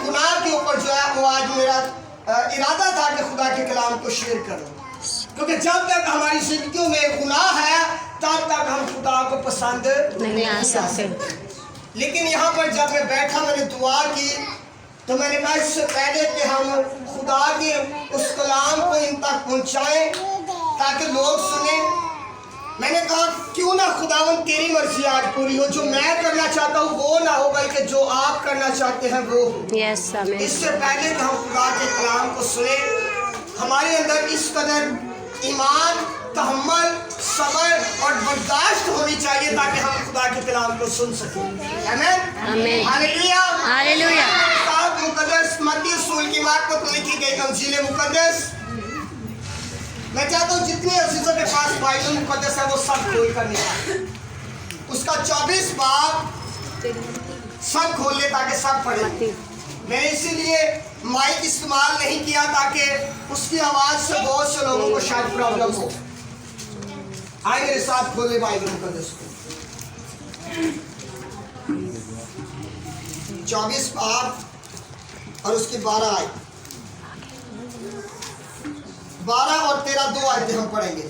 गुनाह के ऊपर जो है वो आज मेरा इरादा था कि खुदा के कलाम को शेयर करूं, क्योंकि जब तक हमारी जिंदगियों में गुनाह है तब तक हम खुदा को पसंद नहीं आ सकते। लेकिन यहाँ पर जब मैं बैठा मैंने दुआ की तो मैंने कहा इससे पहले कि हम खुदा के उस कलाम को इन तक पहुँचाएं ताकि लोग सुने, मैंने कहा क्यों ना खुदावन तेरी मर्जी आज पूरी हो, जो मैं करना चाहता हूँ वो ना हो बल्कि जो आप करना चाहते हैं वो हो। यस आमीन। इससे पहले कि हम खुदा के कलाम को सुने हमारे अंदर इस कदर ईमान, तहम्मुल, सब्र और बर्दाश्त होनी चाहिए ताकि हम खुदा के कलाम को सुन सकें। आमीन आमीन। Hallelujah hallelujah. किताब मुकद्दस मत्ती रसूल की मार्फत लिखी गई इंजील मुकद्दस, मैं चाहता हूँ जितने अजीजों के पास बाइबल मुकद्दस है वो सब खोल कर निकालें, उसका 24 बाब सब खोल ले ताकि सब पढ़े। मैंने इसीलिए माइक इस्तेमाल नहीं किया ताकि उसकी आवाज़ से बहुत से लोगों को शायद प्रॉब्लम हो। आए मेरे साथ खोले बाइबल मुकद्दस को, 24 बाब और उसकी 12 आयत, 12 और 13 दो आयतें हम पढ़ेंगे।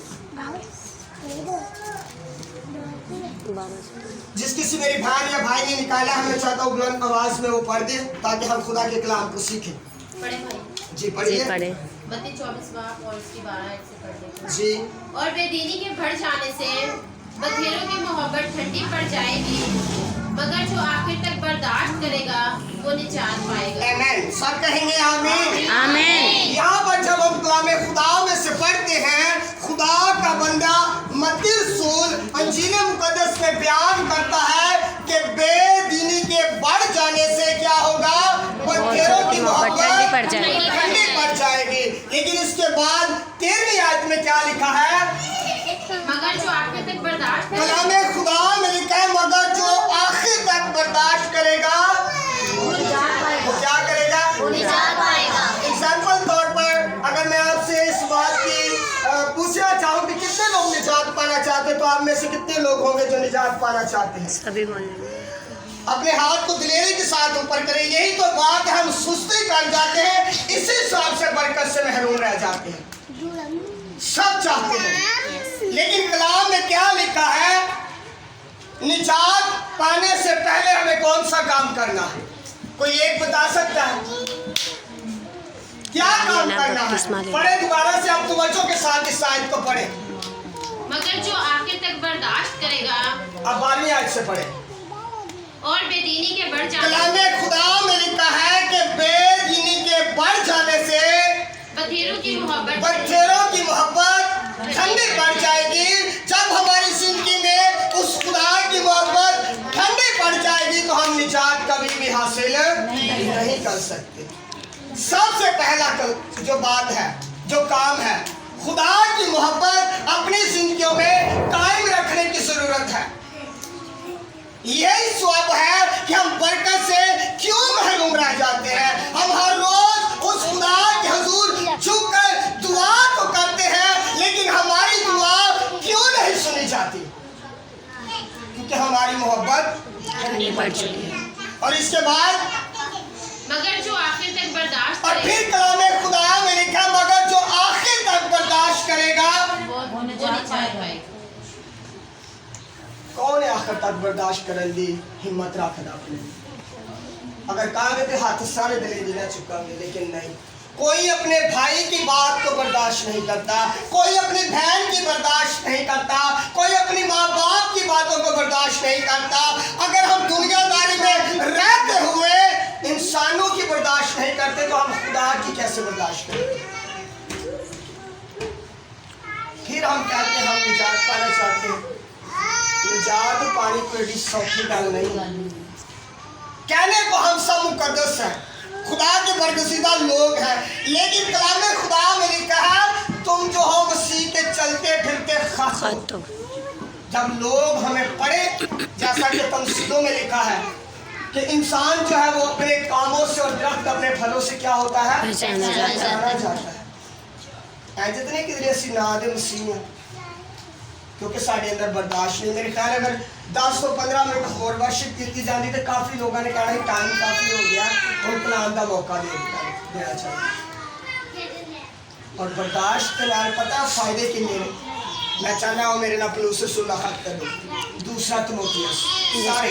जिस किसी मेरी बहन या भाई ने निकाला है मैं चाहता हूँ बुलंद आवाज में वो पढ़ दे ताकि हम खुदा के कलाम को सीखें। पढ़े भाई जी पढ़िए। मत्ती 24 बाब और उसकी 12 आयत से पढ़ लेते जी। और बेदीनी के बढ़ जाने से बखेरों की मोहब्बत ठंडी पड़ जाएगी, मगर जो आखिर तक बर्दाश्त करेगा वो निजात पाएगा। आमीन। सब कहेंगे आमीन। आमीन। यहाँ पर जब हम कलाम खुदा में से पढ़ते हैं, खुदा का बंदा मत्ती रसूल इंजील मुकद्दस में बयान करता है कि बेदीनी के बढ़ जाने से क्या होगा, बखेरों की मोहब्बत ठंडी पड़ जाएगी। लेकिन इसके बाद 13वीं आयत में क्या लिखा है, मगर जो आखिर तक बर्दाश्त कलाम खुदा में लिखा है मगर जो आखिर तक बर्दाश्त करेगा वो क्या करेगा, वो निजात पाएगा। एग्जाम्पल तौर पर अगर मैं आपसे इस बात की पूछना चाहूँ कि कितने लोग निजात पाना चाहते हैं तो आप में से कितने लोग होंगे जो निजात पाना चाहते हैं? सभी बोलेंगे। अपने हाथ को दिलेरी के साथ ऊपर करें। यही तो बात है, हम सुस्ती कर जाते हैं, इसी हिसाब से बरकत से महरूम रह जाते हैं। सब चाहते हैं लेकिन कलाम में क्या लिखा है, निजात पाने से पहले हमें कौन सा काम करना है? कोई एक बता सकता है क्या काम करना है? पढ़े दोबारा से, आप तवज्जो के साथ इस आयत को पढ़े। मगर जो आखिर तक बर्दाश्त करेगा, अब 12वीं आयत से पढ़े। और बेदीनी के बढ़ जाने कलाम खुदा में लिखा है कि बेदीनी के बढ़ जाने से बखेरों की मोहब्बत ठंडी पड़ जाएगी। जब हमारी जिंदगी में उस खुदा की मोहब्बत ठंडी पड़ जाएगी तो हम निजात कभी भी हासिल नहीं कर सकते। सबसे पहला जो बात है, जो काम है, खुदा की मोहब्बत अपनी जिंदगियों में कायम रखने की जरूरत है। यही स्वभाव है कि हम बरकत से क्यों महरूम रह जाते हैं। हम हर रोज उस खुदा के हुजूर झुककर दुआ तो करते हैं लेकिन हमारी दुआ क्यों नहीं सुनी जाती? क्योंकि हमारी मोहब्बत ठंडी पड़ चुकी है। और इसके बाद मगर जो आखिर तक बर्दाश्त और फिर कलाम खुदा में लिखा मगर जो आखिर तक बर्दाश्त करेगा वो निजात पाएगा। कौन है आखिर तक बर्दाश्त करने दी हिम्मत रखना अपने? अगर कहा तो हाथ सारे दिले देना चुकांगे, लेकिन नहीं। कोई अपने भाई की बात को बर्दाश्त नहीं करता, कोई अपनी बहन की बर्दाश्त नहीं करता, कोई अपनी माँ बाप की बातों को बर्दाश्त नहीं करता। अगर हम दुनियादारी में रहते हुए इंसानों की बर्दाश्त नहीं करते तो हम खुदा की कैसे बर्दाश्त करें? फिर हम कहते हैं हम निजात पाना चाहते हैं। निजात पानी को एडी सौखी गल नहीं। कहने को हम सब मुकद्दस हैं, खुदा के बरगुज़ीदा लोग हैं, लेकिन कलाम खुदा में लिखा है तुम जो हो मसीह के चलते फिरते खत हो। जब लोग हमें पढ़े, जैसा कि तमसीलों में लिखा है कि इंसान जो है वो अपने कामों से और दरख्त अपने फलों से क्या होता है, पहचाना जाता है। जितने कि असी ना दे मसीह क्योंकि साढ़े अंदर बर्दाश्त नहीं। मेरे ख्याल अगर 10 ਤੋਂ 15 मिनट होर वर्शिप की जाती तो काफ़ी लोगों ने कहना टाइम काफ़ी हो गया और अपना आंदा मौका देना चाहिए। और बर्दाश्त नाल पता फायदे किन्ने ने। मैं चाहना हूँ मेरे ना पलूस सुनना खत कर दो। दूसरा तिमोथियस सारे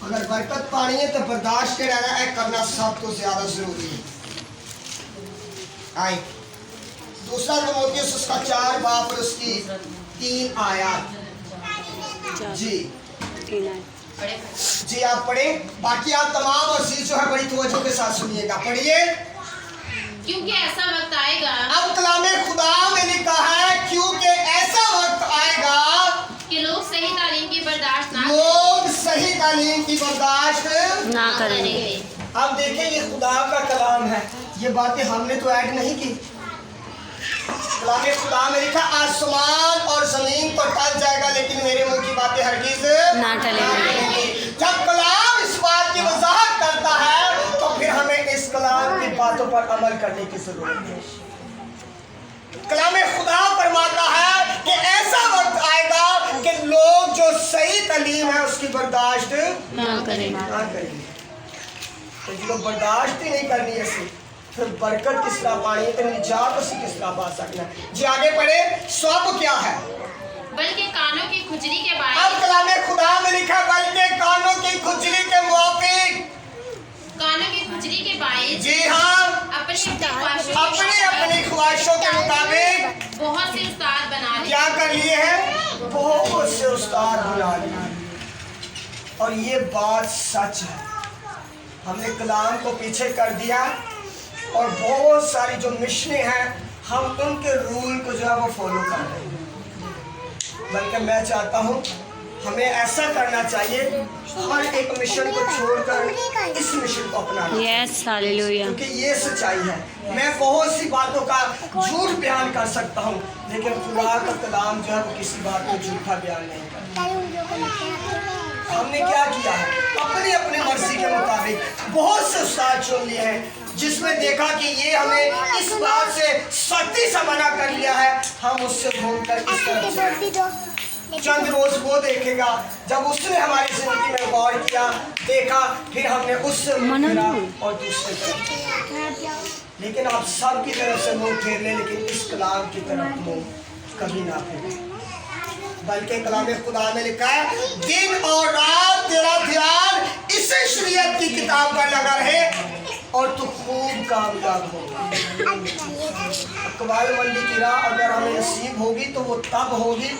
अगर बरकत पानी है तो बर्दाश्त के रहना है करना सब तो ज्यादा जरूरी है। आए दूसरा तिमोथियस उसका 4 बाब और उसकी 3 आयत। जी जी आप पढ़े, बाकी आप तमाम और चीज जो है बड़ी तवज्जो के साथ सुनिएगा। पढ़िए। क्योंकि ऐसा वक्त आएगा अब कलामे खुदा में लिखा है क्योंकि ऐसा वक्त आएगा कि लोग सही तालीम की बर्दाश्त ना लोग सही तालीम की बर्दाश्त ना करेंगे। करेंगे। अब देखिए ये खुदा का कलाम है, ये बातें हमने तो ऐड नहीं की। कलामे खुदा में लिखा आसमान और जमीन पर टल जाएगा लेकिन मेरे मुंह की बातें हरगिज ना टलेंगी। जब कलाम इस बात की वजाहत करता है तो फिर हमें इस कलाम की बातों पर अमल करने की जरूरत है। कलामे खुदा फरमाता है कि ऐसा वक्त आएगा कि लोग जो सही तालीम है उसकी बर्दाश्त ना करेंगे। ना करेंगे। तो जो बर्दाश्त ही नहीं करनी है फिर बरकत किस तरह पानी है, तो निजात उसी किस तरह पा सकना है। जी आगे पढ़े। सब क्या है? बल्कि कानों की खुजली के अब बायस कलामे खुदा में लिखा बल्कि कानों की खुजली के मुआफिक। कानों की खुजली के बायस जी हाँ, अपनी अपनी ख्वाहिशों के मुताबिक बहुत से उस्ताद बना लिए। क्या कर लिए हैं? बहुत से उस्ताद बना लिए। और ये बात सच है। हमने कलाम को पीछे कर दिया और बहुत सारी जो मिशनें हैं हम उनके रूल को जो है वो फॉलो कर रहे हैं। बल्कि मैं चाहता हूँ हमें ऐसा करना चाहिए हर एक मिशन को छोड़कर इस मिशन को अपनाना। Yes hallelujah. क्योंकि ये सच्चाई है। मैं बहुत सी बातों का झूठ बयान कर सकता हूँ लेकिन खुदा का कलाम जो है वो किसी बात को झूठा बयान नहीं करता। हमने क्या किया है? अपनी अपनी मर्जी के मुताबिक बहुत से उस्ताद चुन लिए हैं जिसमें देखा कि ये हमें इस बात से सख्ती से मना कर लिया है, हम उससे घूमकर इस तरफ चले। चंद रोज वो देखेगा जब उसने हमारी जिंदगी में गौर किया, देखा, फिर हमने उससे मुंह फेरा और दूसरे तरफ। लेकिन आप सब की तरफ से मुंह फेर ले लेकिन इस कलाम की तरफ मुंह कभी ना फेरे। बल्कि कलाम खुदा में लिखा है दिन और रात तेरा ध्यान इसी शरीयत की किताब पर लगा रहे और तू खूब कामयाब होगा। अकबाल मंदी की राह अगर हमें नसीब होगी तो वो तब होगी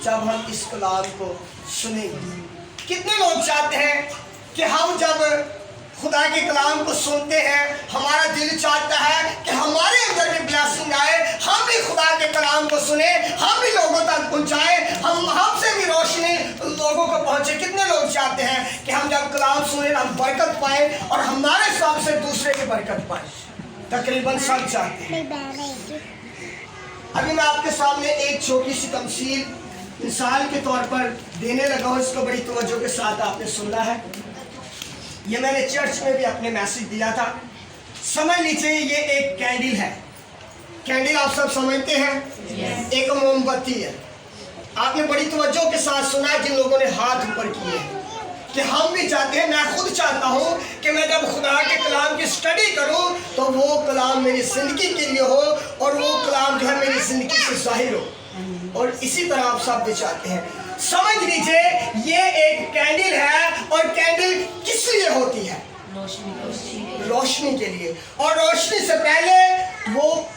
जब हम इस कलाम को सुनेंगे। कितने लोग चाहते हैं कि हम जब खुदा के कलाम को सुनते हैं हमारा दिल चाहता है कि हमारे अंदर भी ब्लेसिंग आए, हम भी खुदा के कलाम को सुने, हम भी लोगों तक पहुंचाए, हमसे भी रोशनी लोगों को पहुंचे। कितने लोग चाहते हैं कि हम जब कलाम सुने हम बरकत पाए और हमारे हिसाब से दूसरे की बरकत पाए? तकरीबन सब चाहते हैं। अभी मैं आपके सामने एक छोटी सी तमसील मिसाल के तौर पर देने लगा हूँ, इसको बड़ी तवज्जो के साथ आपने सुनना है। ये मैंने चर्च में भी अपने मैसेज दिया था। समझ लीजिए ये एक कैंडल है। कैंडल आप सब समझते हैं एक मोमबत्ती है। आपने बड़ी तवज्जो के साथ सुना जिन लोगों ने हाथ ऊपर किए हैं कि हम भी चाहते हैं, मैं खुद चाहता हूँ कि मैं जब खुदा के कलाम की स्टडी करूँ तो वो कलाम मेरी ज़िंदगी के लिए हो और वो कलाम जो है मेरी ज़िंदगी से ज़ाहिर हो। और इसी तरह आप सब भी चाहते हैं। समझ लीजिए ये एक कैंडल है और कैंडल किस लिए होती है? रोशनी के लिए। और रोशनी से पहले वो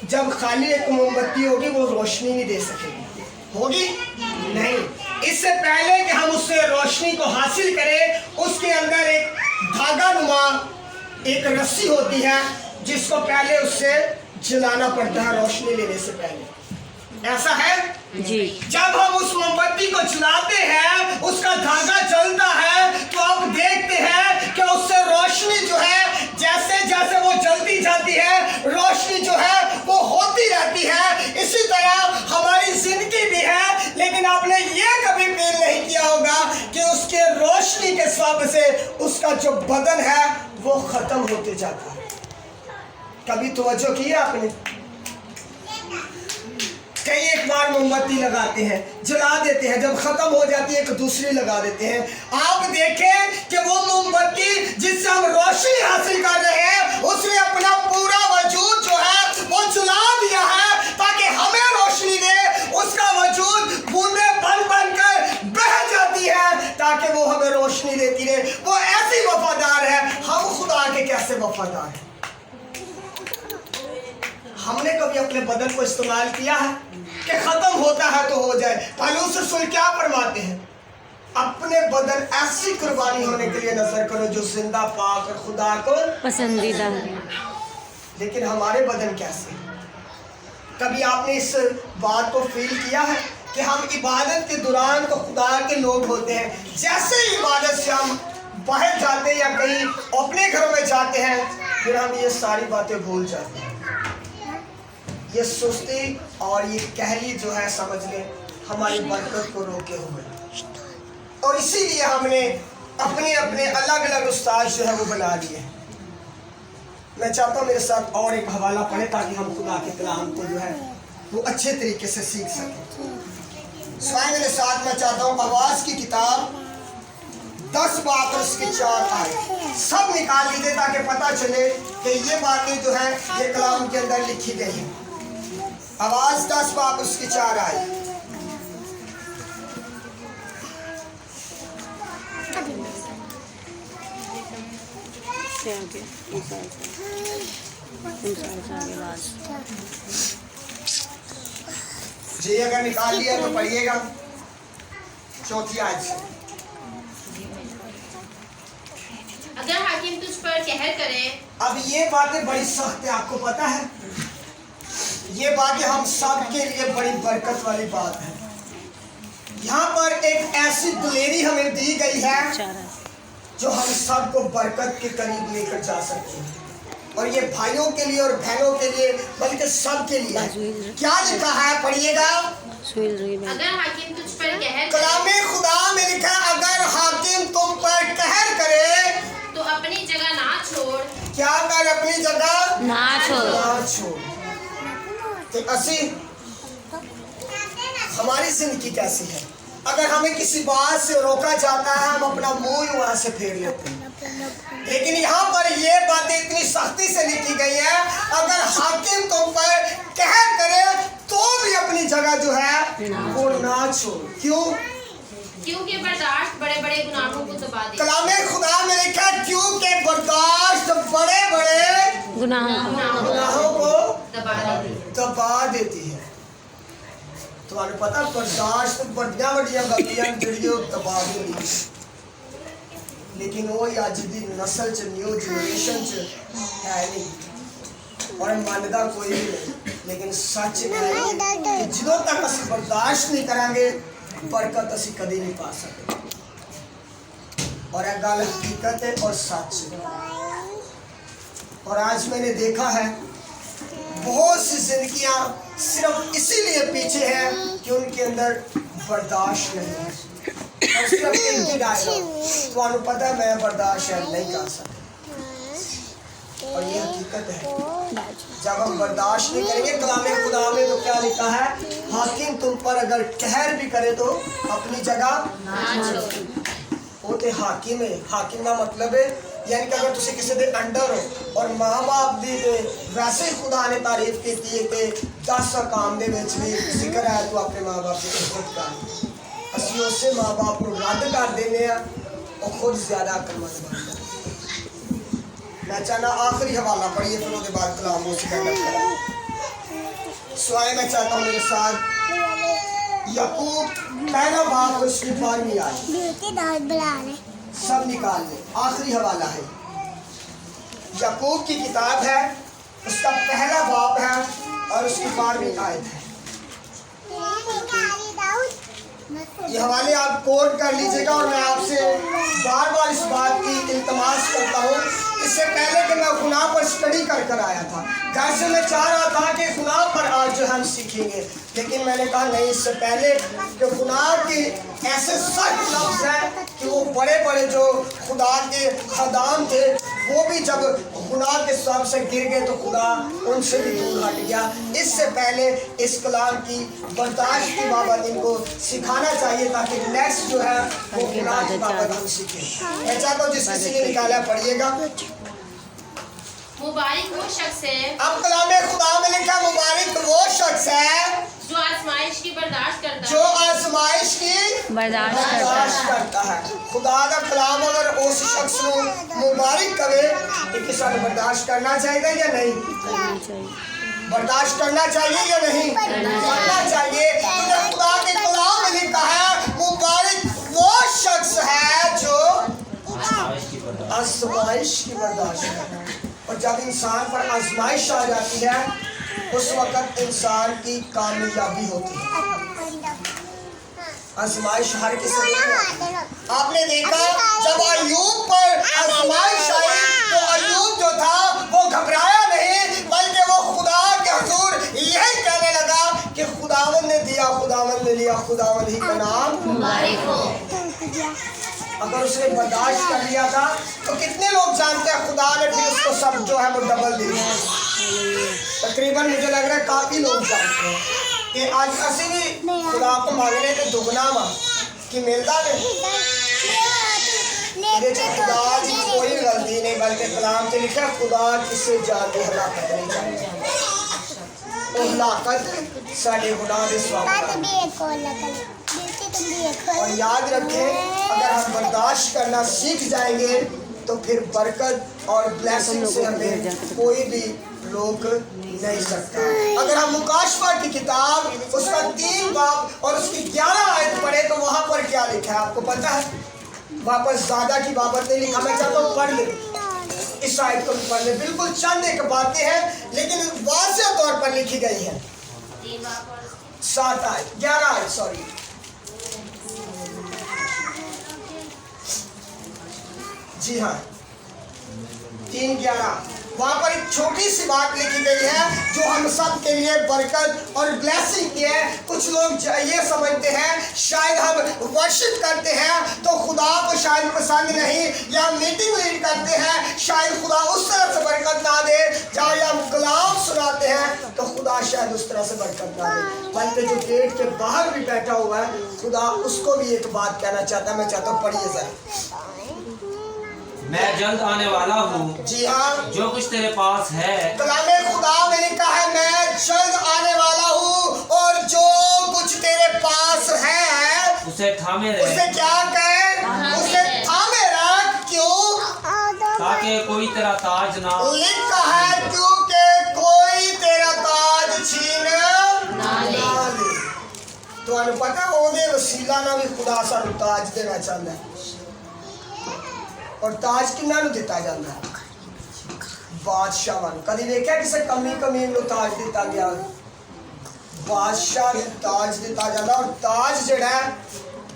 जब खाली एक मोमबत्ती होगी वो रोशनी नहीं दे सकेगी, होगी नहीं। इससे पहले कि हम उससे रोशनी को हासिल करें उसके अंदर एक धागा नुमा एक रस्सी होती है जिसको पहले उससे जलाना पड़ता है रोशनी लेने से पहले। ऐसा है जी। जब हम उस मोमबत्ती को जलाते हैं उसका धागा जलता है तो आप देखते हैं कि उससे रोशनी जो है जैसे जैसे वो जलती जाती है रोशनी जो है वो होती रहती है। इसी तरह हमारी जिंदगी भी है, लेकिन आपने ये कभी फील नहीं किया होगा कि उसके रोशनी के सबब से उसका जो बदन है वो खत्म होते जाता है। कभी तवज्जो की है आपने? कई एक बार मोमबत्ती लगाते हैं, जला देते हैं, जब खत्म हो जाती है एक दूसरी लगा देते हैं। आप देखें कि वो मोमबत्ती जिससे हम रोशनी हासिल कर रहे हैं उसने अपना पूरा वजूद जो है वो जला दिया है ताकि हमें रोशनी दे। उसका वजूद बूंदे बन बन कर बह जाती है ताकि वो हमें रोशनी देती रहे। वो ऐसी वफादार है, हम खुदा के कैसे वफादार हैं। हमने कभी अपने बदन को इस्तेमाल किया है कि खत्म होता है तो हो जाए। पौलुस रसूल क्या फरमाते हैं, अपने बदन ऐसी कुर्बानी होने के लिए नजर करो जो जिंदा पाक और खुदा को पसंदीदा है। लेकिन हमारे बदन कैसे? कभी आपने इस बात को फील किया है कि हम इबादत के दौरान तो खुदा के लोग होते हैं, जैसे ही इबादत से हम बाहर जाते हैं या कहीं अपने घरों में जाते हैं फिर हम ये सारी बातें भूल जाते हैं। ये सुस्ती और ये कहली जो है समझ लें हमारी बरकत को रोके हुए, और इसीलिए हमने अपने अपने अलग अलग उस्ताद जो है वो बना लिए। मैं चाहता हूँ मेरे साथ और एक हवाला पढ़े ताकि हम खुदा के कलाम को जो है वो अच्छे तरीके से सीख सकें। स्वामी मेरे साथ मैं चाहता हूँ आवाज़ की किताब 10 बात और उसके 4 आए सब निकाल लीजिए ताकि पता चले कि ये बातें जो है ये कलाम के अंदर लिखी गई हैं। आवाज़ 10 बात उसके 4 आए। जी अगर निकाल लिया तो पढ़िएगा 4थी आयत से। अगर हाकिम तुझ पर कहर करे। अब ये बातें बड़ी सख्त है, आपको पता है ये बातें हम सब के लिए बड़ी बरकत वाली बात है। यहाँ पर एक ऐसी दिलेरी हमें दी गई है जो हम सबको बरकत के करीब लेकर जा सकते हैं, और ये भाइयों के लिए और बहनों के लिए बल्कि सब के लिए। क्या लिखा है पढ़िएगा। अगर हाकिम तुझ पर कहर कलामे खुदा में लिखा है अगर हाकिम तुम पर कहर करे तो अपनी जगह ना छोड़। क्या कर अपनी जगह ना छोड़। तो असी हमारी जिंदगी कैसी है, अगर हमें किसी बात से रोका जाता है हम अपना मुंह वहां से फेर लेते हैं, लेकिन यहाँ पर ये बातें इतनी सख्ती से लिखी गई है अगर हाकिम तुम पर कहर करे तो भी अपनी जगह जो है वो ना छोड़। क्यों? क्योंकि बर्दाश्त बड़े बड़े गुनाहों को दबा दे। कलामे खुदा में लिखा क्योंकि बर्दाश्त बड़े बड़े गुनाहों को दबा देती है। तुम्हारे पता बर्दाश्त बड़िया बड़िया गलतियां जड़ियों दबा देती, लेकिन वो अज दी नस्ल च न्यू जनरेशन च है नहीं और मानदा कोई भी नहीं। लेकिन सच है कि जो तक असी बर्दाश्त नहीं करांगे बरकत असी कभी नहीं पा सकते, और यह गल हकीकत है और सच है। और आज मैंने देखा है बहुत सी जिंदगियां सिर्फ इसीलिए पीछे हैं कि उनके अंदर बर्दाश्त नहीं है। और सिर्फ एक ही डायलॉग, तो आपको पता है मैं बर्दाश्त नहीं कर सकता, और ये हकीकत है। जब हम बर्दाश्त नहीं करेंगे कलामे खुदा में तो क्या लिखा है, हाकिम तुम पर अगर कहर भी करे तो अपनी जगह वो तो हाकिम है। हाकिम का मतलब है यानी कि अगर तुम किसी के अंडर हो और माँ बाप की वैसे ही खुदा ने तारीफ की कि 10 काम के जिक्र है तो अपने माँ बाप की इज्जत कर। असी उससे माँ बाप को रद्द कर देने और खुद ज्यादा अक्लमंद बन जाते। मैं चाहना आखिरी हवाला पढ़िए फिर उसके बाद कलाम हो सकेगा। स्वाय मैं चाहता हूँ मेरे साथ याकूब पहला बाप उसकी 12वीं आयत सब निकाल ले। आखिरी हवाला है याकूब की किताब है, उसका पहला बाप है और उसकी 12वीं आयत है। ये हवाले आप कोट कर लीजिएगा, और मैं आपसे बार बार इस बात की इल्तमास करता हूँ इससे पहले कि मैं गुनाह पर स्टडी कर आया था। घर से मैं चाह रहा था कि गुनाह पर आज जो हम सीखेंगे, लेकिन मैंने कहा नहीं, इससे पहले कि गुनाह के ऐसे सख्त लफ्ज़ हैं कि वो बड़े बड़े जो खुदा के खदाम थे वो भी जब गुनाह के सब से गिर गए तो खुदा उनसे भी दूर हट गया। इससे पहले इस कलाम की बर्दाश्त की बाबत इनको सिखाना चाहिए ताकि नेक्स्ट जो है वो गुनाह की बाबत हम सीखें। मैं चाहता हूँ जिस किसी ने निकाला पढ़िएगा। मुबारक वो शख्स है अब कलाम खुदा में लिखा मुबारक वो शख्स है जो आजमाइश की बर्दाश्त करता जो है। आजमाइश की बर्दाश्त करता है। खुदा का कलाम अगर उस शख्स को मुबारक करे तो किसी ने बर्दाश्त करना चाहिए या नहीं? करना चाहिए। बर्दाश्त करना चाहिए या नहीं? करना चाहिए। तो खुदा के कलाम में लिखा है मुबारक वो शख्स है जो आजमाइश की बर्दाश्त करता है। और जब इंसान पर आजमाइश आ जाती है उस वक्त इंसान की कामयाबी होती है। आजमाइश हर किसी को, आपने देखा जब अय्यूब पर आजमाइश आई तो अय्यूब जो था वो घबराया नहीं, बल्कि वो खुदा के हुजूर यही कहने लगा कि खुदावंद ने दिया, खुदावंद ने लिया, खुदावंद ही का नाम मुबारक हो। अगर उसने बर्दाश्त कर लिया था तो कितने लोग जानते हैं खुदा ने फिर उसको सब जो है वो डबल दे दिया। तकरीबन मुझे लग रहा है काफी लोग जानते हैं कि आज असी भी खुदा को मांगने के दुगना मांग कि मिलता नहीं। मेरे च खुदा की कोई गलती नहीं, बल्कि कलाम से लिखा खुदा किसे जाते हलाकत नहीं चाहिए। तो हलाकत साढ़े गुनाह दे स्वागत। और याद रखें अगर हम बर्दाश्त करना सीख जाएंगे तो फिर बरकत और ब्लेसिंग से हमें कोई भी रोक नहीं सकता। अगर हम मुकाशफा की किताब उसका 3 बाब और उसकी 11 आयत पढ़े तो वहाँ पर क्या लिखा है आपको पता है? वहाँ पर ज़्यादा की बाबत नहीं लिखा, मैं चाहता हूँ पढ़ ले इस आयत को पढ़ ले। बिल्कुल चंद एक बातें हैं लेकिन वाज़ेह तौर पर लिखी गई है। 7 आयत 11 आयत सॉरी जी हाँ 3:11 वहाँ पर एक छोटी सी बात लिखी गई है जो हम सब के लिए बरकत और ब्लेसिंग की है। कुछ लोग ये समझते हैं शायद हम वर्शिप करते हैं तो खुदा को शायद पसंद नहीं, या मीटिंग लीड करते हैं शायद खुदा उस तरह से बरकत ना दे, या हम कलाम सुनाते हैं तो खुदा शायद उस तरह से बरकत ना दे। बल्कि जो गेट के बाहर भी बैठा हुआ है खुदा उसको भी एक बात कहना चाहता है। मैं चाहता हूँ पढ़िए जरा। मैं जल्द आने वाला हूँ, जी हाँ, जो कुछ तेरे पास है कलामे खुदा में लिखा है मैं जल्द आने वाला हूँ और जो कुछ तेरे पास है उसे थामे उसे रहे, क्या कर? उसे थामे रख। क्यों? ताकि कोई तेरा ताज ना लिखा है क्योंकि कोई तेरा ताज छीन ना ले। तो पता है ओदे वसीला ना भी खुदा सानू ताज देना चाहता है। और ताज किन्ना नूं दिता जाता है? बादशाह नूं। कदी देखिया किसी कमी नूं ताज दिता गया? बादशाह नूं ताज दिता जाता। और ताज जिहड़ा है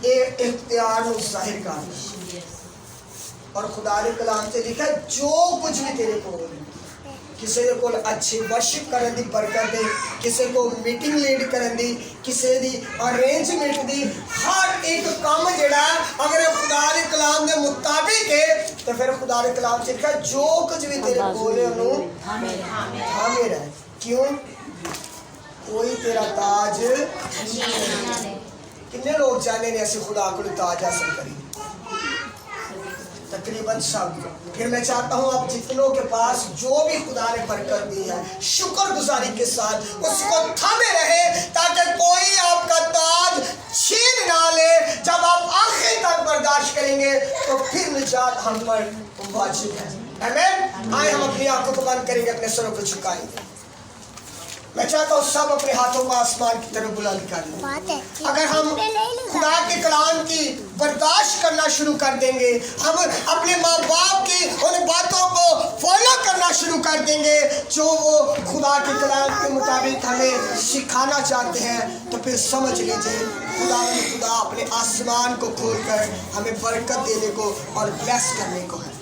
ये इख्तियार नूं जाहिर करदा। और खुदा दे कलाम से लिखा जो कुछ भी तेरे कोल किसी को अच्छी वर्शिप करने की बरकत दे, किसी को मीटिंग लीड करने दी, किसी दी अरेंजमेंट दी, हर एक काम जड़ा अगर खुदा के कलाम के मुताबिक है तो फिर खुदा के कलाम से लिखा जो कुछ भी तेरे कोल है उन्होंने थामे रह। क्यों? कोई तेरा ताज कितने लोग जाने ने ऐसे खुदा को ताज हासिल करी? तकरीबन सब। फिर मैं चाहता हूँ आप जितनों के पास जो भी खुदा ने बरकत दी है शुक्रगुजारी के साथ उसको थामे रहे ताकि कोई आपका ताज छीन ना ले। जब आप आखिर तक बर्दाश्त करेंगे तो फिर निजात हम पर वाजिब है। आमीन। आए हम अपनी आंखों को बंद करेंगे, अपने सरों को झुकाएंगे। मैं चाहता हूँ सब अपने हाथों को आसमान की तरफ बुलंद कर लें। अगर हम खुदा के कलाम की बर्दाश्त करना शुरू कर देंगे, हम अपने माँ बाप की उन बातों को फॉलो करना शुरू कर देंगे जो वो खुदा के कलाम के मुताबिक हमें सिखाना चाहते हैं, तो फिर समझ लीजिए खुदा अपने आसमान को खोलकर हमें बरकत देने को और ब्लेस करने को है।